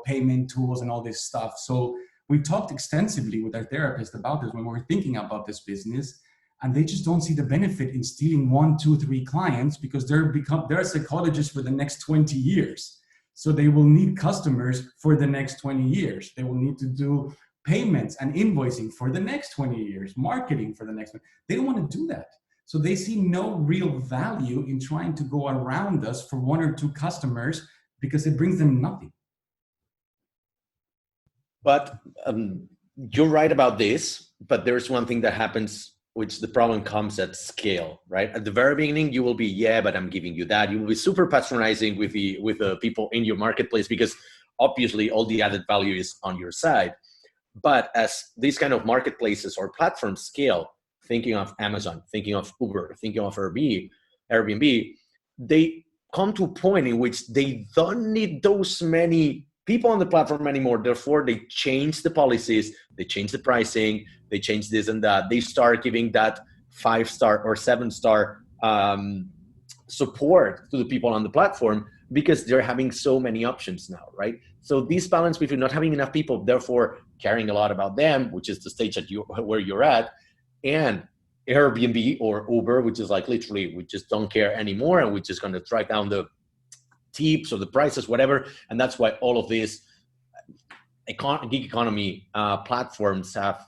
payment tools and all this stuff. So we talked extensively with our therapist about this when we were thinking about this business, and they just don't see the benefit in stealing 1, 2, 3 clients, because they're a psychologist for the next 20 years. So they will need customers for the next 20 years. They will need to do payments and invoicing for the next 20 years, marketing for the next one. They don't want to do that. So they see no real value in trying to go around us for 1 or 2 customers, because it brings them nothing. But you're right about this, but there's one thing that happens, which the problem comes at scale, right? At the very beginning, you will be, yeah, but I'm giving you that. You will be super patronizing with the people in your marketplace, because obviously all the added value is on your side. But as these kind of marketplaces or platforms scale, thinking of Amazon, thinking of Uber, thinking of Airbnb, they come to a point in which they don't need those many people on the platform anymore. Therefore, they change the policies, they change the pricing, they change this and that. They start giving that 5-star or 7-star support to the people on the platform, because they're having so many options now, right? So this balance between not having enough people, therefore caring a lot about them, which is the stage where you're at, and Airbnb or Uber, which is like literally we just don't care anymore, and we're just going to drive down the tips or the prices, whatever. And that's why all of these gig economy platforms have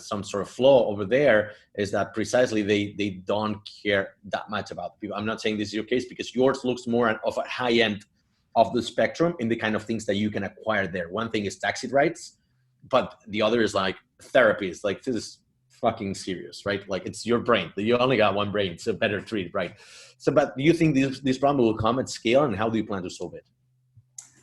some sort of flaw over there, is that precisely they don't care that much about people. I'm not saying this is your case, because yours looks more of a high end of the spectrum in the kind of things that you can acquire there. One thing is taxi rides, but the other is like therapies. Like, this is fucking serious, right? Like, it's your brain. You only got one brain, so better treat, right? So, but do you think this problem will come at scale, and how do you plan to solve it?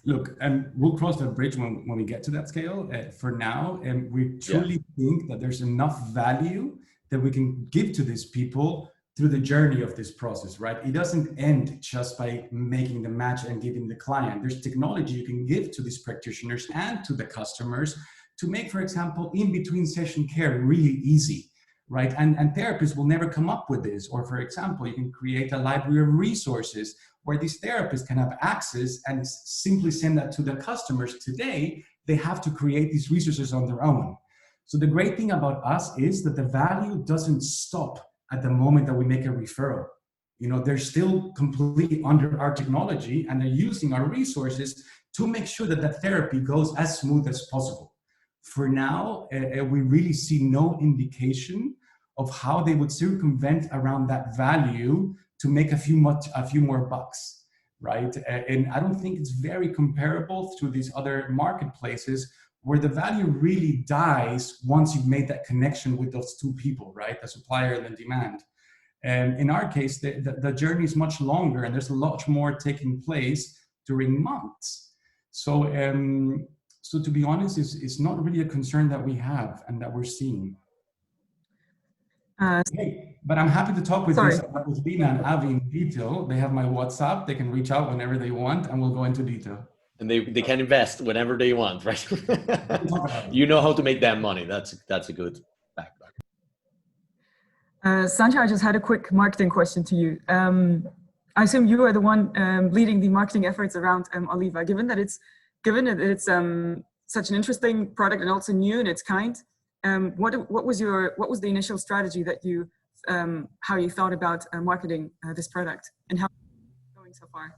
Look, we'll cross that bridge when we get to that scale. For now, we truly think that there's enough value that we can give to these people through the journey of this process, right? It doesn't end just by making the match and giving the client. There's technology you can give to these practitioners and to the customers to make, for example, in-between session care really easy, right? And therapists will never come up with this. Or, for example, you can create a library of resources where these therapists can have access and simply send that to the customers. Today, they have to create these resources on their own. So the great thing about us is that the value doesn't stop at the moment that we make a referral. They're still completely under our technology, and they're using our resources to make sure that that therapy goes as smooth as possible. For now, we really see no indication of how they would circumvent around that value to make a few more bucks, right? And I don't think it's very comparable to these other marketplaces where the value really dies once you've made that connection with those 2 people, right? The supplier and the demand. And in our case, the journey is much longer, and there's a lot more taking place during months. So to be honest, it's not really a concern that we have and that we're seeing. Hey, but I'm happy to talk with Lina and Avi in detail. They have my WhatsApp. They can reach out whenever they want, and we'll go into detail. And they can invest whenever they want, right? You know how to make that money. That's a good background. Sançar, I just had a quick marketing question to you. I assume you are the one leading the marketing efforts around Oliva. Given that it's such an interesting product and also new in its kind, what was the initial strategy that you how you thought about marketing this product, and how it's going so far?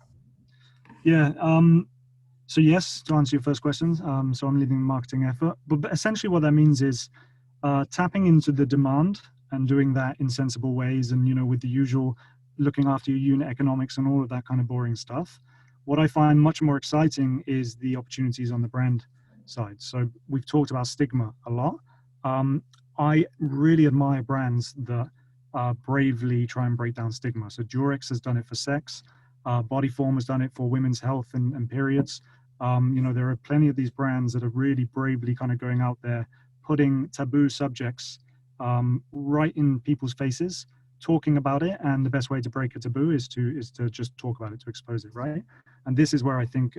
Yeah. So yes, to answer your first question, so I'm leading the marketing effort, but essentially what that means is tapping into the demand and doing that in sensible ways, and with the usual looking after your unit economics and all of that kind of boring stuff. What I find much more exciting is the opportunities on the brand side. So we've talked about stigma a lot. I really admire brands that bravely try and break down stigma. So Durex has done it for sex. Bodyform has done it for women's health and periods. You know, there are plenty of these brands that are really bravely kind of going out there, putting taboo subjects right in people's faces, talking about it. And the best way to break a taboo is to just talk about it, to expose it, right? And this is where I think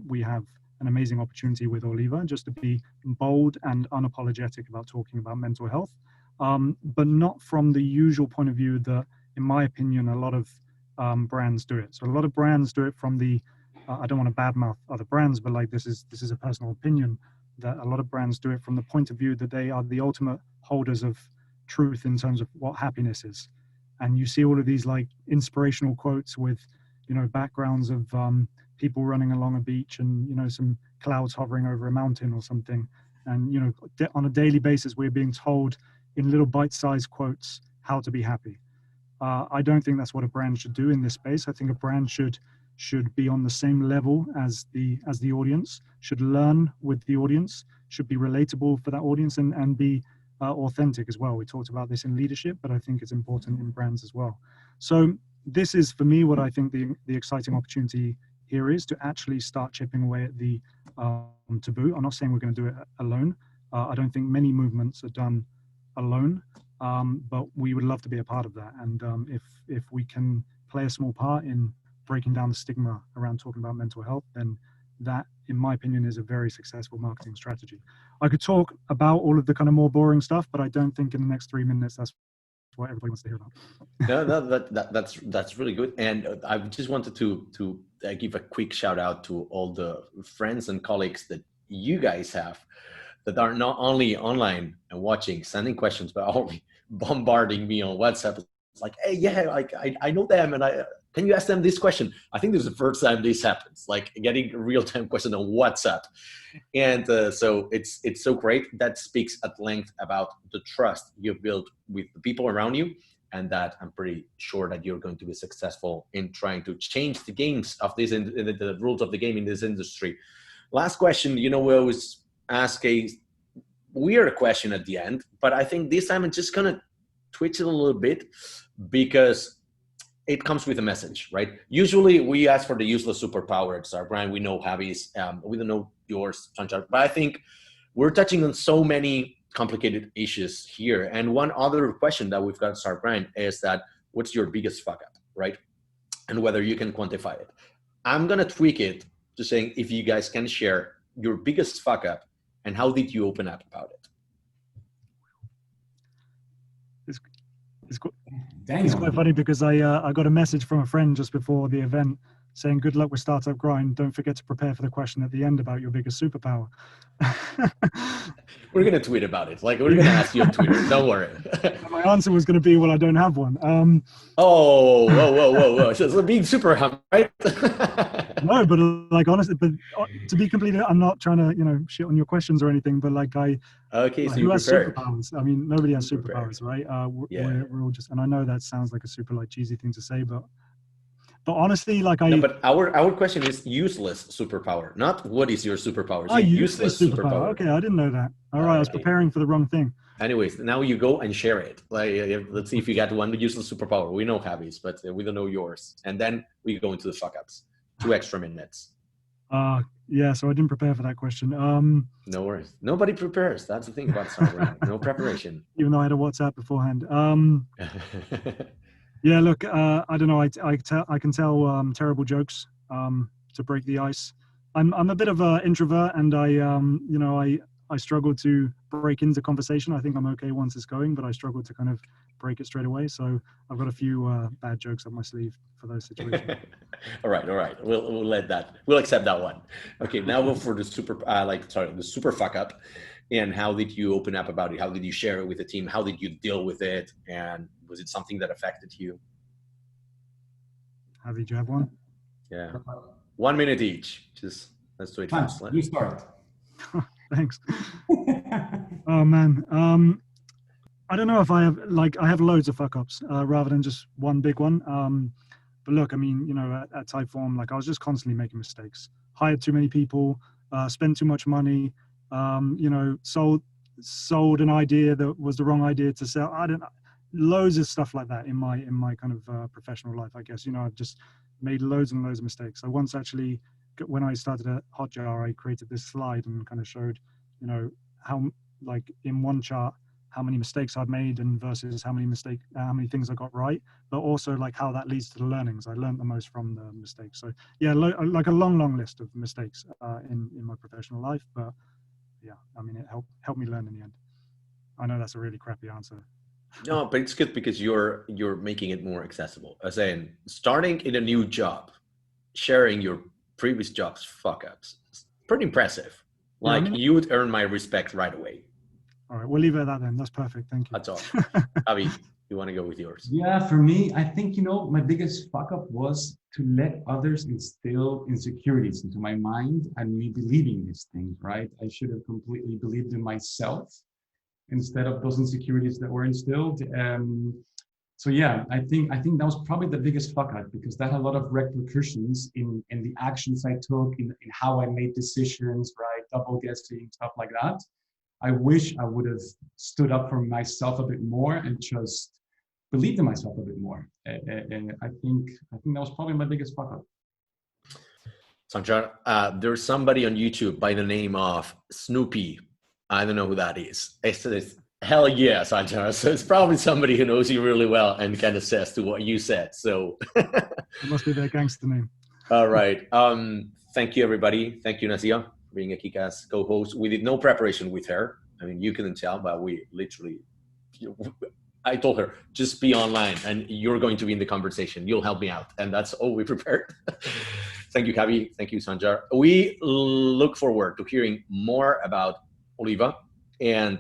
we have an amazing opportunity with Oliva, just to be bold and unapologetic about talking about mental health, but not from the usual point of view that, in my opinion, a lot of brands do it. So a lot of brands do it from the, I don't want to badmouth other brands, but like this is a personal opinion, that a lot of brands do it from the point of view that they are the ultimate holders of truth in terms of what happiness is. And you see all of these like inspirational quotes with, you know, backgrounds of people running along a beach and, you know, some clouds hovering over a mountain or something. And, you know, on a daily basis, we're being told in little bite-sized quotes how to be happy. I don't think that's what a brand should do in this space. I think a brand should be on the same level as the audience, should learn with the audience, should be relatable for that audience, and be authentic as well. We talked about this in leadership, but I think it's important in brands as well. So this is, for me, what I think the exciting opportunity here is, to actually start chipping away at the taboo. I'm not saying we're going to do it alone. I don't think many movements are done alone, but we would love to be a part of that. And if we can play a small part in breaking down the stigma around talking about mental health, then that, in my opinion, is a very successful marketing strategy. I could talk about all of the kind of more boring stuff, but I don't think in the next 3 minutes that's what everybody wants to hear about. No, that's really good. And I just wanted to give a quick shout out to all the friends and colleagues that you guys have, that are not only online and watching, sending questions, but only bombarding me on WhatsApp. It's like, hey, yeah, like I know them, and can you ask them this question? I think this is the first time this happens, like getting a real-time question on WhatsApp. And so it's so great. That speaks at length about the trust you've built with the people around you, and that I'm pretty sure that you're going to be successful in trying to change the games of this, the rules of the game in this industry. Last question, you know, we always ask a weird question at the end, but I think this time I'm just gonna twitch it a little bit, because it comes with a message, right? Usually we ask for the useless superpower. It's our brand. We know Javi's, we don't know yours, Sançar, but I think we're touching on so many complicated issues here. And one other question that we've got, our brand, is that what's your biggest fuck up, right? And whether you can quantify it. I'm gonna tweak it to saying, if you guys can share your biggest fuck up and how did you open up about it? It's quite funny, because I got a message from a friend just before the event saying, good luck with Startup Grind. Don't forget to prepare for the question at the end about your biggest superpower. We're going to tweet about it. Like, we're going to ask you on Twitter. Don't worry. My answer was going to be, well, I don't have one. Whoa. So being super humble, right? No, but like, honestly, but to be completely, I'm not trying to, you know, shit on your questions or anything, but like okay, so who has superpowers? I mean, nobody has superpowers, right? We're all just, and I know that sounds like a super like cheesy thing to say, but honestly, like No, but our question is useless superpower, not what is your superpower. Oh, useless superpower. Okay, I didn't know that. All right, I was preparing for the wrong thing. Anyways, now you go and share it. Like, let's see if you got one useless superpower. We know Javi's, but we don't know yours. And then we go into the fuck ups. 2 extra minutes. Yeah, so I didn't prepare for that question. No worries. Nobody prepares. That's the thing about Startup. No preparation. Even though I had a WhatsApp beforehand. Yeah, look, I don't know. I can tell terrible jokes to break the ice. I'm a bit of an introvert, and I struggle to break into conversation. I think I'm okay once it's going, but I struggle to kind of break it straight away. So I've got a few bad jokes up my sleeve for those situations. All right. We'll let that. We'll accept that one. Okay, now we'll for the the super fuck up. And how did you open up about it? How did you share it with the team? How did you deal with it? And was it something that affected you? How did you have one? Yeah. 1 minute each. Just let's do it fast. You start. Thanks. Oh man. I don't know if I have loads of fuck ups rather than just one big one. But look, I mean, you know, at Typeform, like I was just constantly making mistakes. Hired too many people, spent too much money, you know, sold an idea that was the wrong idea to sell. loads of stuff like that in my kind of professional life, I guess. You know, I've just made loads and loads of mistakes. I once actually, when I started at Hotjar, I created this slide and kind of showed, you know, how, like, in one chart, how many mistakes I'd made and versus how many things I got right, but also like how that leads to the learnings. I learned the most from the mistakes. So yeah, like a long list of mistakes in my professional life. But yeah, I mean, it helped me learn in the end. I know that's a really crappy answer. No, but it's good because you're making it more accessible. As in, starting in a new job, sharing your previous job's fuck ups, it's pretty impressive. Like, yeah, I mean, you would earn my respect right away. All right, we'll leave it at that then. That's perfect. Thank you. That's all. Javi, you want to go with yours? Yeah, for me, I think, you know, my biggest fuck up was to let others instill insecurities into my mind and me believing these things, right? I should have completely believed in myself instead of those insecurities that were instilled. So yeah, I think that was probably the biggest fuck up, because that had a lot of repercussions in the actions I took, in how I made decisions, right? Double guessing, stuff like that. I wish I would have stood up for myself a bit more and just believed in myself a bit more. And I think that was probably my biggest fuck up. Sançar, there's somebody on YouTube by the name of Snoopy. I don't know who that is. It's hell yeah, Sançar. So it's probably somebody who knows you really well and can attest to what you said. So it must be their gangster name. All right. Thank you, everybody. Thank you, Nazia, for being a kick-ass co-host. We did no preparation with her. I mean, you couldn't tell, but we literally, I told her, just be online and you're going to be in the conversation. You'll help me out. And that's all we prepared. Thank you, Javi. Thank you, Sançar. We look forward to hearing more about Oliva, and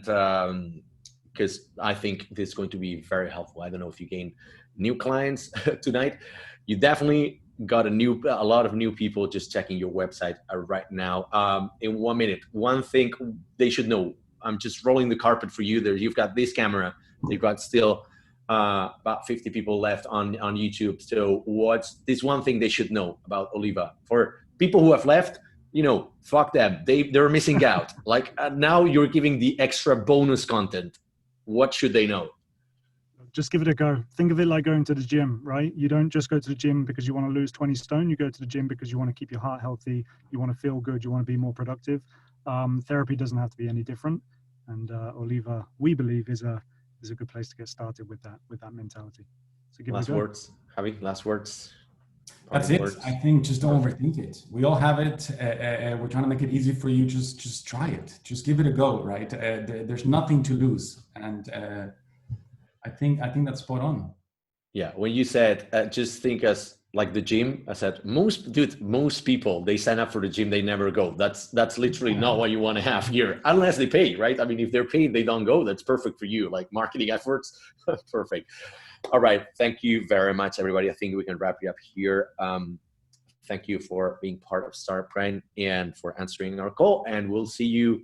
because I think this is going to be very helpful. I don't know if you gain new clients tonight. You definitely got a lot of new people just checking your website right now. In 1 minute, one thing they should know. I'm just rolling the carpet for you. There, you've got this camera. You've got still about 50 people left on YouTube. So what's this one thing they should know about Oliva? For people who have left, you know, fuck them. They're missing out. Like now you're giving the extra bonus content. What should they know? Just give it a go. Think of it like going to the gym, right? You don't just go to the gym because you want to lose 20 stone. You go to the gym because you want to keep your heart healthy. You want to feel good. You want to be more productive. Therapy doesn't have to be any different. And Oliva, we believe, is a good place to get started with that mentality. So give it a go. Last words, Javi. Last words. That's it. I think just don't overthink it. We all have it. We're trying to make it easy for you. Just try it. Just give it a go, right? There's nothing to lose. And I think that's spot on. Yeah. When you said, just think as like the gym, I said, most people, they sign up for the gym, they never go. That's literally not what you want to have here, unless they pay, right? I mean, if they're paid, they don't go. That's perfect for you. Like marketing efforts, perfect. All right. Thank you very much, everybody. I think we can wrap it up here. Thank you for being part of StartPrime and for answering our call. And we'll see you,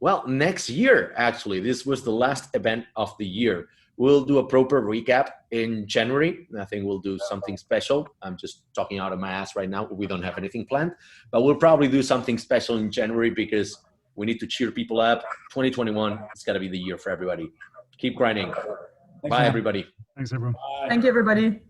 well, next year, actually. This was the last event of the year. We'll do a proper recap in January. I think we'll do something special. I'm just talking out of my ass right now. We don't have anything planned, but we'll probably do something special in January because we need to cheer people up. 2021, it's got to be the year for everybody. Keep grinding. Bye, everybody. Thanks, everyone. Bye. Thank you, everybody.